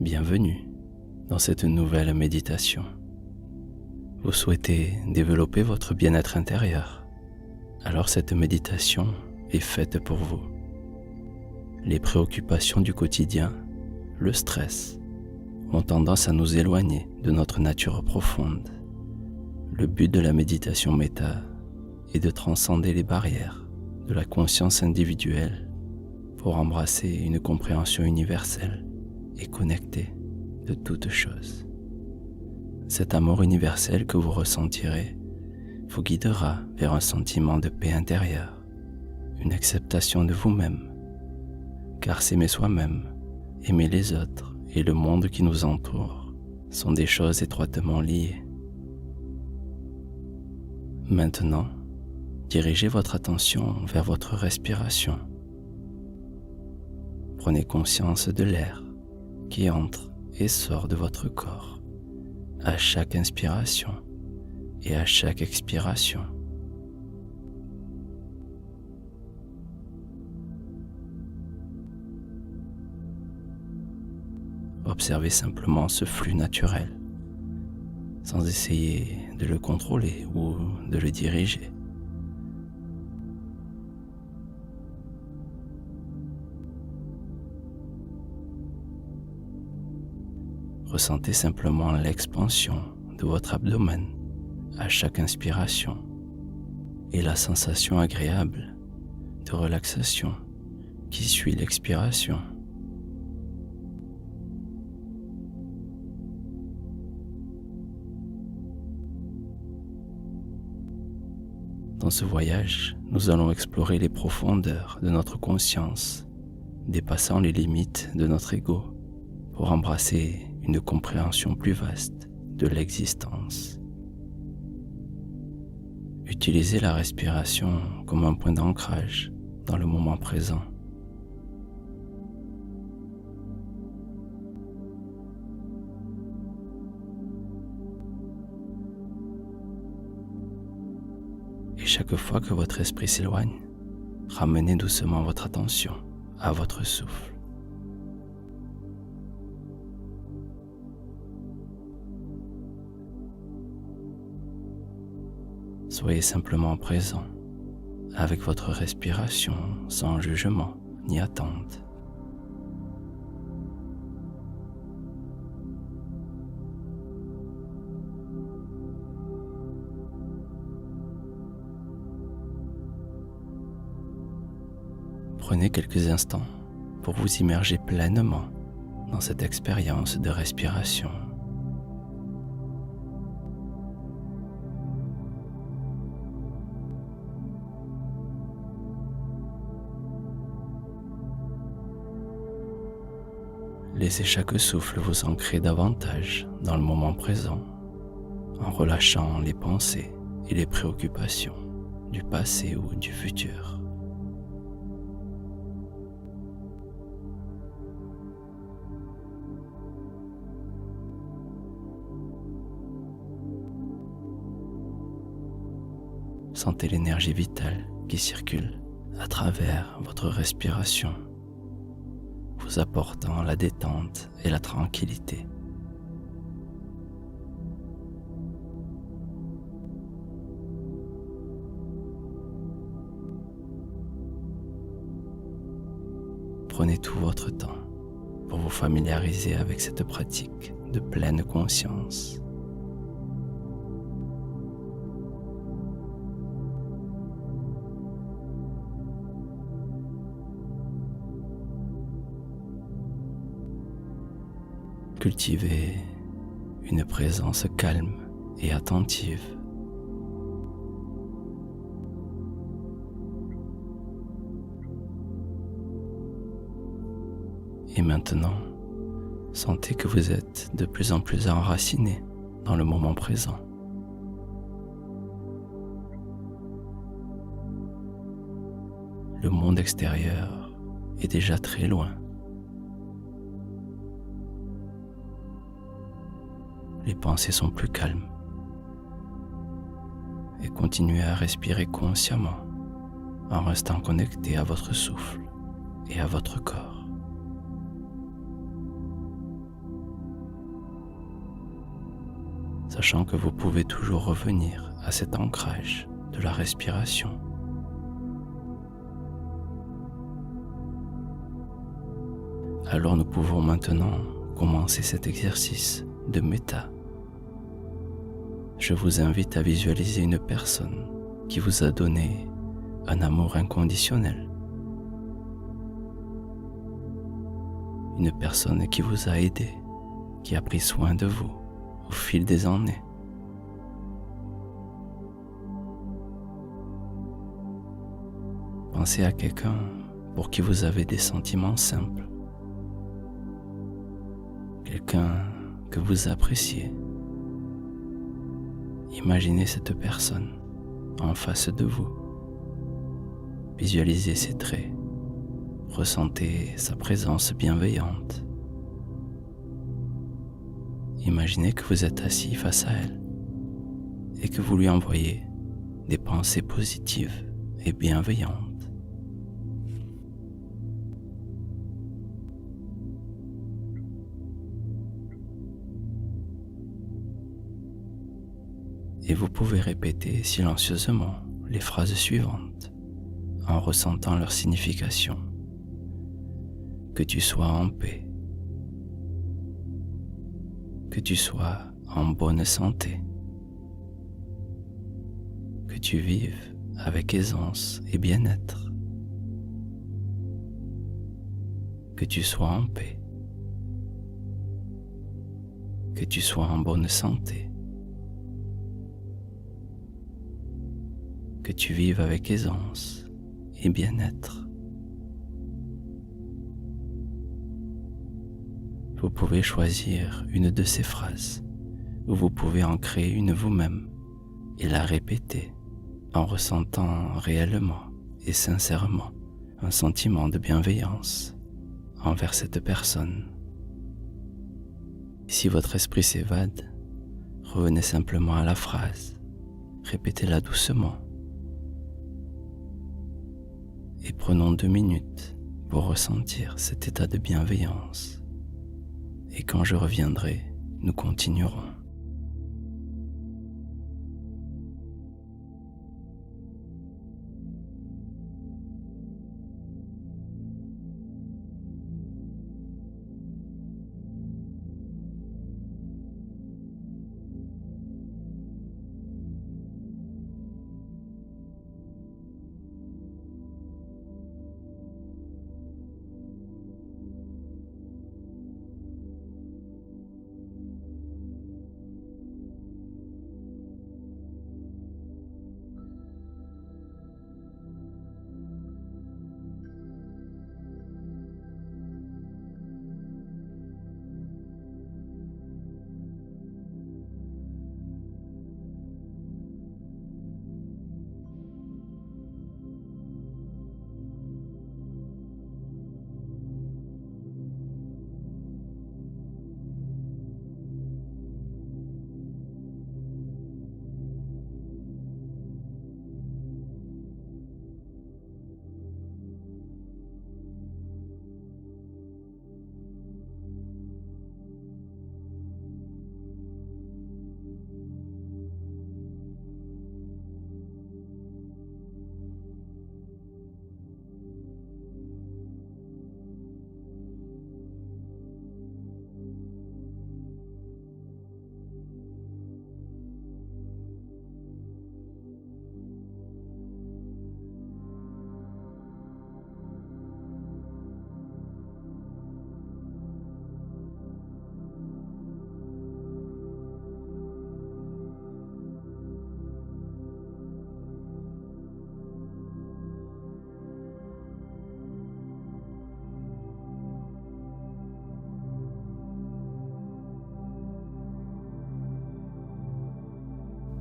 Bienvenue dans cette nouvelle méditation. Vous souhaitez développer votre bien-être intérieur, alors cette méditation est faite pour vous. Les préoccupations du quotidien, le stress, ont tendance à nous éloigner de notre nature profonde. Le but de la méditation méta est de transcender les barrières de la conscience individuelle pour embrasser une compréhension universelle et connectée de toutes choses. Cet amour universel que vous ressentirez vous guidera vers un sentiment de paix intérieure, une acceptation de vous-même, car s'aimer soi-même, aimer les autres et le monde qui nous entoure sont des choses étroitement liées. Maintenant, dirigez votre attention vers votre respiration. Prenez conscience de l'air qui entre et sort de votre corps à chaque inspiration et à chaque expiration. Observez simplement ce flux naturel, sans essayer de le contrôler ou de le diriger. Ressentez simplement l'expansion de votre abdomen à chaque inspiration et la sensation agréable de relaxation qui suit l'expiration. Dans ce voyage, nous allons explorer les profondeurs de notre conscience, dépassant les limites de notre ego pour embrasser une compréhension plus vaste de l'existence. Utilisez la respiration comme un point d'ancrage dans le moment présent. Et chaque fois que votre esprit s'éloigne, ramenez doucement votre attention à votre souffle. Soyez simplement présent avec votre respiration sans jugement ni attente. Prenez quelques instants pour vous immerger pleinement dans cette expérience de respiration. Laissez chaque souffle vous ancrer davantage dans le moment présent, en relâchant les pensées et les préoccupations du passé ou du futur. Sentez l'énergie vitale qui circule à travers votre respiration, vous apportant la détente et la tranquillité. Prenez tout votre temps pour vous familiariser avec cette pratique de pleine conscience. Cultivez une présence calme et attentive. Et maintenant, sentez que vous êtes de plus en plus enraciné dans le moment présent. Le monde extérieur est déjà très loin. Les pensées sont plus calmes. Et continuez à respirer consciemment en restant connecté à votre souffle et à votre corps. sachant que vous pouvez toujours revenir à cet ancrage de la respiration. Alors nous pouvons maintenant commencer cet exercice de méta. Je vous invite à visualiser une personne qui vous a donné un amour inconditionnel. Une personne qui vous a aidé, qui a pris soin de vous au fil des années. Pensez à quelqu'un pour qui vous avez des sentiments simples. Quelqu'un que vous appréciez. Imaginez cette personne en face de vous. Visualisez ses traits. Ressentez sa présence bienveillante. Imaginez que vous êtes assis face à elle et que vous lui envoyez des pensées positives et bienveillantes. Et vous pouvez répéter silencieusement les phrases suivantes en ressentant leur signification. Que tu sois en paix. Que tu sois en bonne santé. Que tu vives avec aisance et bien-être. Que tu sois en paix. Que tu sois en bonne santé. Que tu vives avec aisance et bien-être. Vous pouvez choisir une de ces phrases ou vous pouvez en créer une vous-même et la répéter en ressentant réellement et sincèrement un sentiment de bienveillance envers cette personne. Si votre esprit s'évade, revenez simplement à la phrase, répétez-la doucement. Et prenons 2 minutes pour ressentir cet état de bienveillance. Et quand je reviendrai, nous continuerons.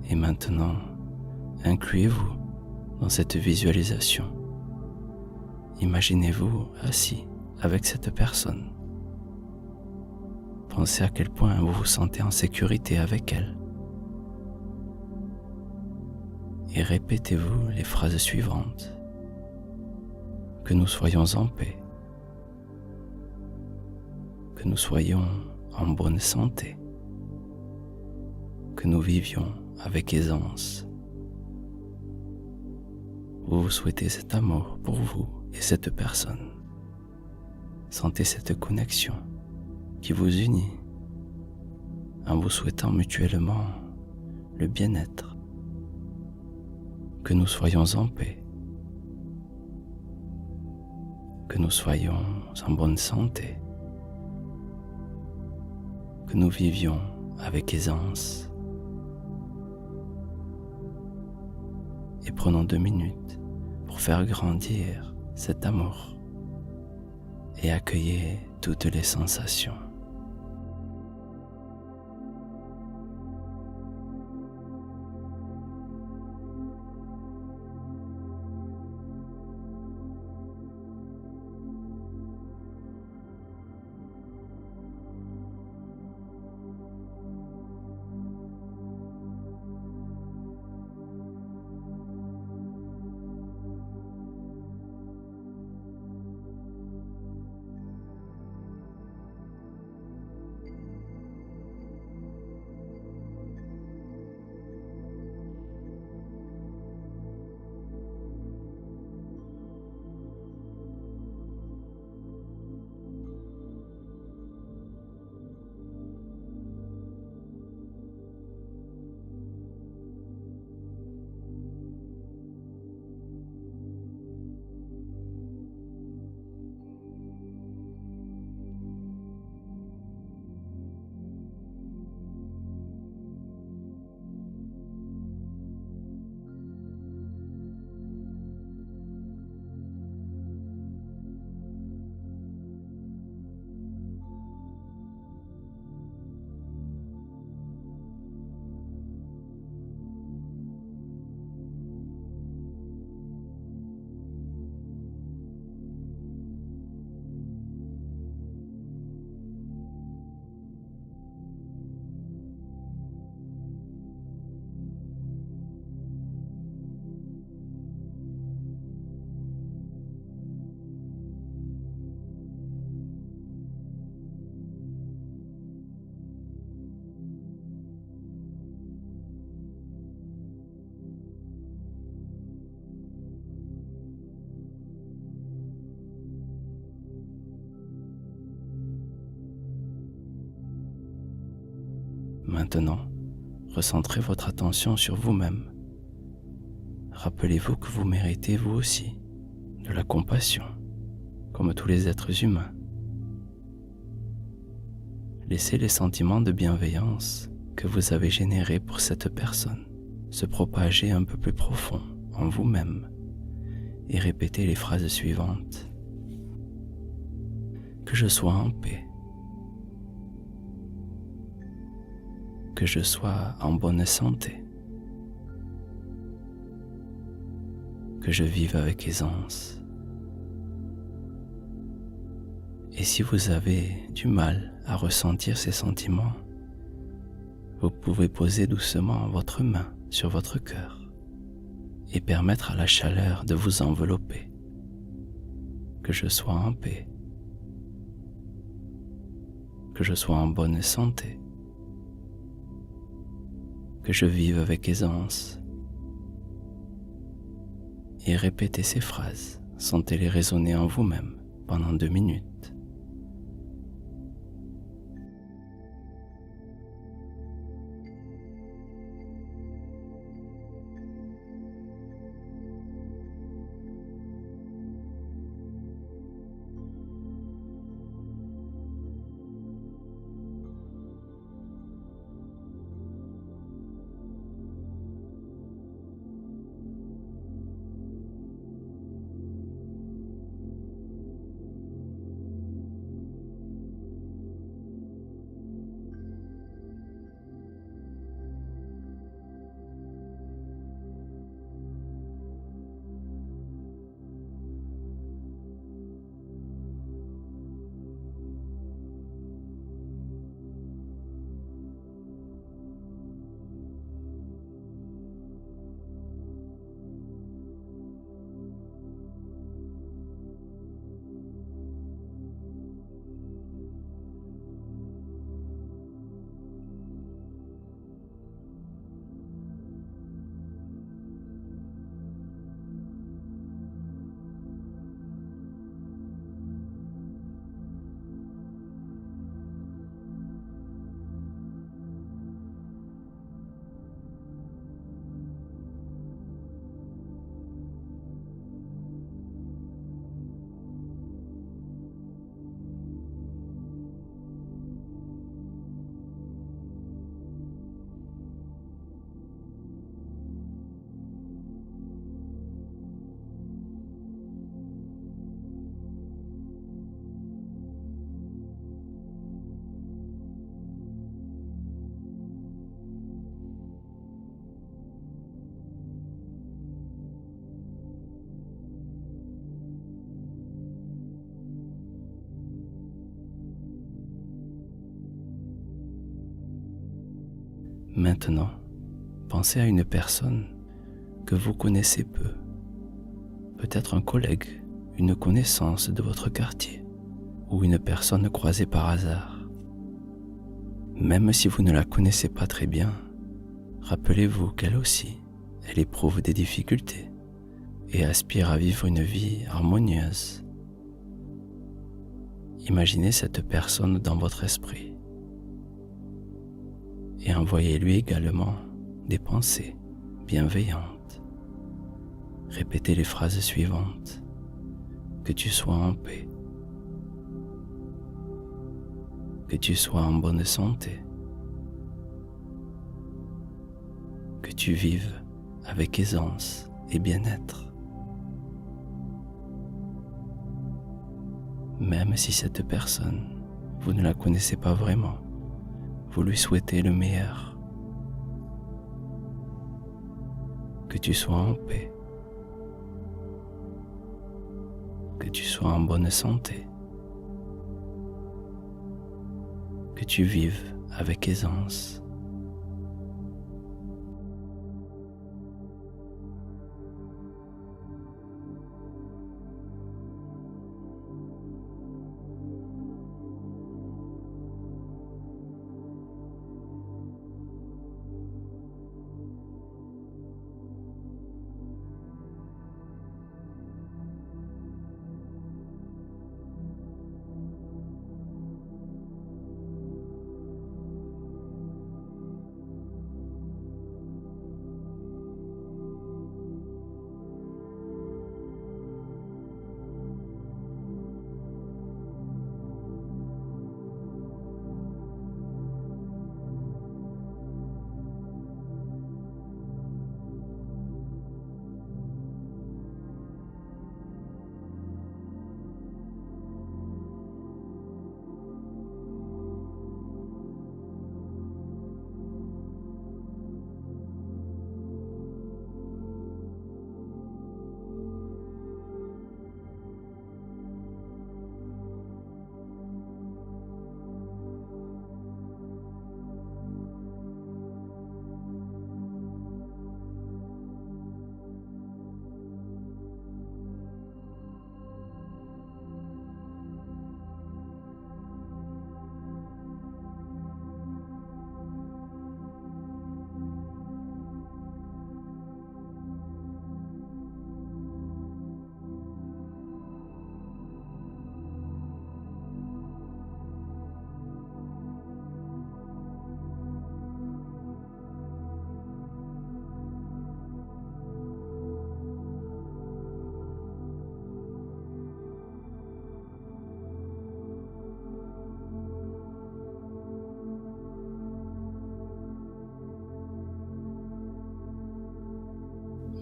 Et maintenant, incluez-vous dans cette visualisation. Imaginez-vous assis avec cette personne. Pensez à quel point vous vous sentez en sécurité avec elle. Et répétez-vous les phrases suivantes. Que nous soyons en paix. Que nous soyons en bonne santé. que nous vivions avec aisance. Vous souhaitez cet amour pour vous et cette personne. Sentez cette connexion qui vous unit en vous souhaitant mutuellement le bien-être, que nous soyons en paix, que nous soyons en bonne santé, que nous vivions avec aisance. Et prenons 2 minutes pour faire grandir cet amour et accueillir toutes les sensations. Maintenant, recentrez votre attention sur vous-même. Rappelez-vous que vous méritez vous aussi de la compassion, comme tous les êtres humains. Laissez les sentiments de bienveillance que vous avez générés pour cette personne se propager un peu plus profond en vous-même et répétez les phrases suivantes. Que je sois en paix. Que je sois en bonne santé, que je vive avec aisance. Et si vous avez du mal à ressentir ces sentiments, vous pouvez poser doucement votre main sur votre cœur et permettre à la chaleur de vous envelopper. Que je sois en paix, que je sois en bonne santé, que je vive avec aisance. Et répétez ces phrases, sentez-les résonner en vous-même pendant 2 minutes. Maintenant, pensez à une personne que vous connaissez peu, peut-être un collègue, une connaissance de votre quartier ou une personne croisée par hasard. Même si vous ne la connaissez pas très bien, rappelez-vous qu'elle aussi, elle éprouve des difficultés et aspire à vivre une vie harmonieuse. Imaginez cette personne dans votre esprit et envoyez-lui également des pensées bienveillantes. Répétez les phrases suivantes. Que tu sois en paix. Que tu sois en bonne santé. Que tu vives avec aisance et bien-être. Même si cette personne, vous ne la connaissez pas vraiment, vous lui souhaitez le meilleur. Que tu sois en paix. Que tu sois en bonne santé. Que tu vives avec aisance.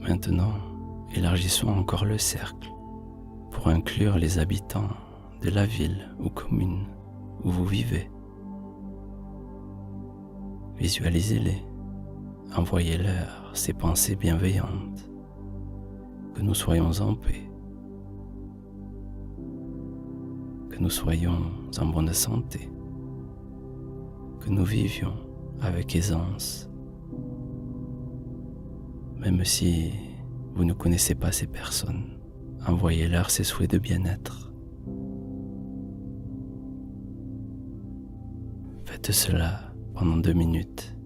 Maintenant, élargissons encore le cercle pour inclure les habitants de la ville ou commune où vous vivez. Visualisez-les, envoyez-leur ces pensées bienveillantes, que nous soyons en paix, que nous soyons en bonne santé, que nous vivions avec aisance. Même si vous ne connaissez pas ces personnes, envoyez-leur ces souhaits de bien-être. Faites cela pendant 2 minutes.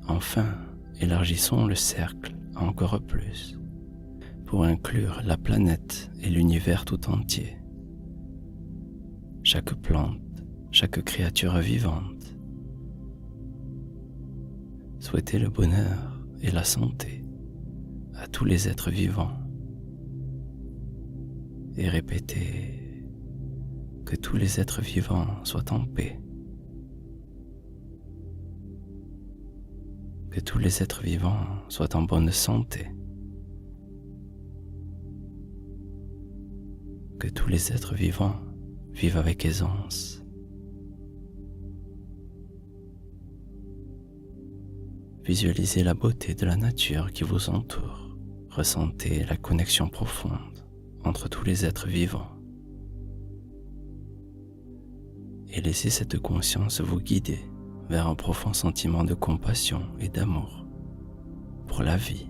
Enfin, élargissons le cercle encore plus pour inclure la planète et l'univers tout entier. Chaque plante, chaque créature vivante. Souhaitez le bonheur et la santé à tous les êtres vivants et répétez que tous les êtres vivants soient en paix. Que tous les êtres vivants soient en bonne santé. Que tous les êtres vivants vivent avec aisance. Visualisez la beauté de la nature qui vous entoure. Ressentez la connexion profonde entre tous les êtres vivants. Et laissez cette conscience vous guider vers un profond sentiment de compassion et d'amour pour la vie.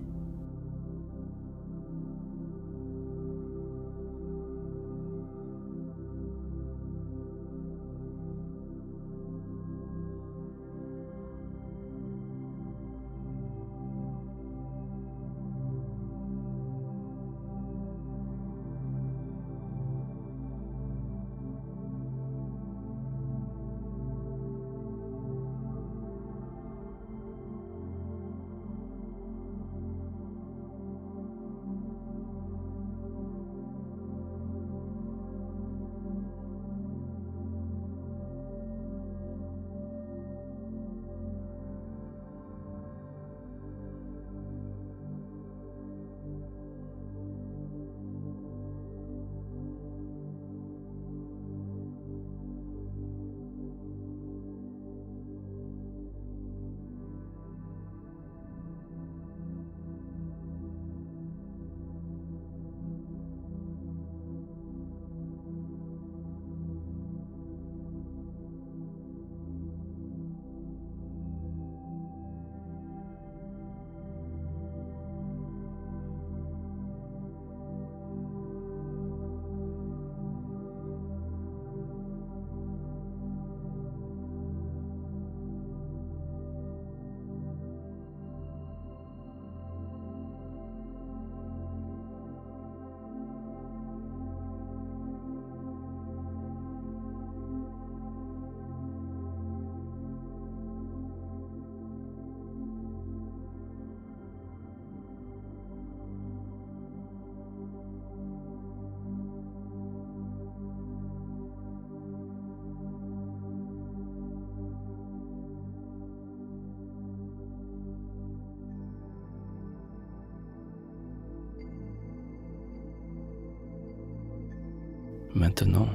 Maintenant,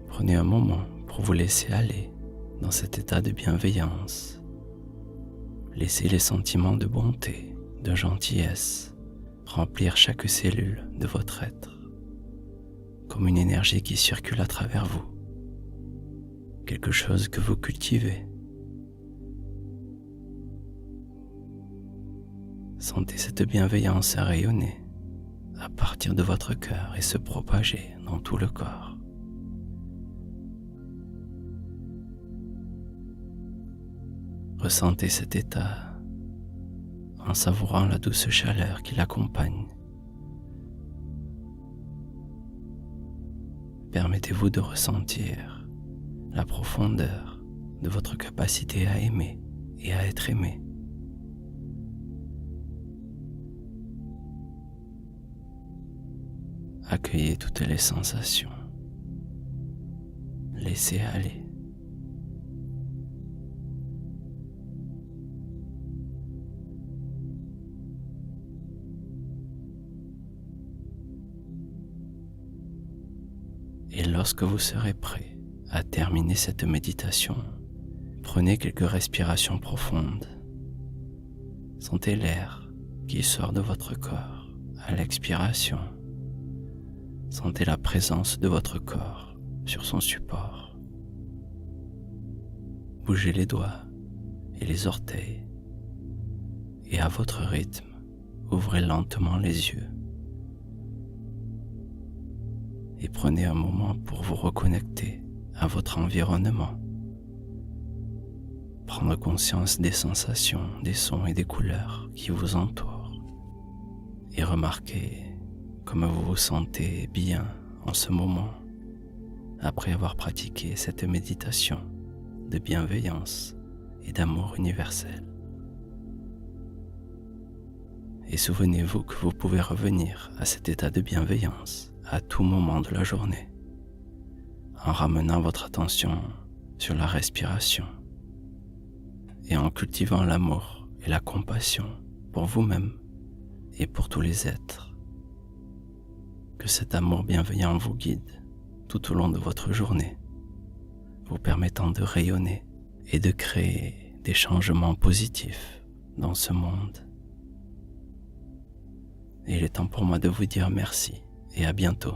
prenez un moment pour vous laisser aller dans cet état de bienveillance. Laissez les sentiments de bonté, de gentillesse remplir chaque cellule de votre être, comme une énergie qui circule à travers vous, quelque chose que vous cultivez. Sentez cette bienveillance rayonner à partir de votre cœur et se propager dans tout le corps. Ressentez cet état en savourant la douce chaleur qui l'accompagne. Permettez-vous de ressentir la profondeur de votre capacité à aimer et à être aimé. Accueillez toutes les sensations. Laissez aller. Et lorsque vous serez prêt à terminer cette méditation, prenez quelques respirations profondes. Sentez l'air qui sort de votre corps à l'expiration. Sentez la présence de votre corps sur son support. Bougez les doigts et les orteils et à votre rythme, ouvrez lentement les yeux et prenez un moment pour vous reconnecter à votre environnement. prendre conscience des sensations, des sons et des couleurs qui vous entourent et remarquer comme vous vous sentez bien en ce moment après avoir pratiqué cette méditation de bienveillance et d'amour universel. Et souvenez-vous que vous pouvez revenir à cet état de bienveillance à tout moment de la journée en ramenant votre attention sur la respiration et en cultivant l'amour et la compassion pour vous-même et pour tous les êtres. Que cet amour bienveillant vous guide tout au long de votre journée, vous permettant de rayonner et de créer des changements positifs dans ce monde. Et il est temps pour moi de vous dire merci et à bientôt.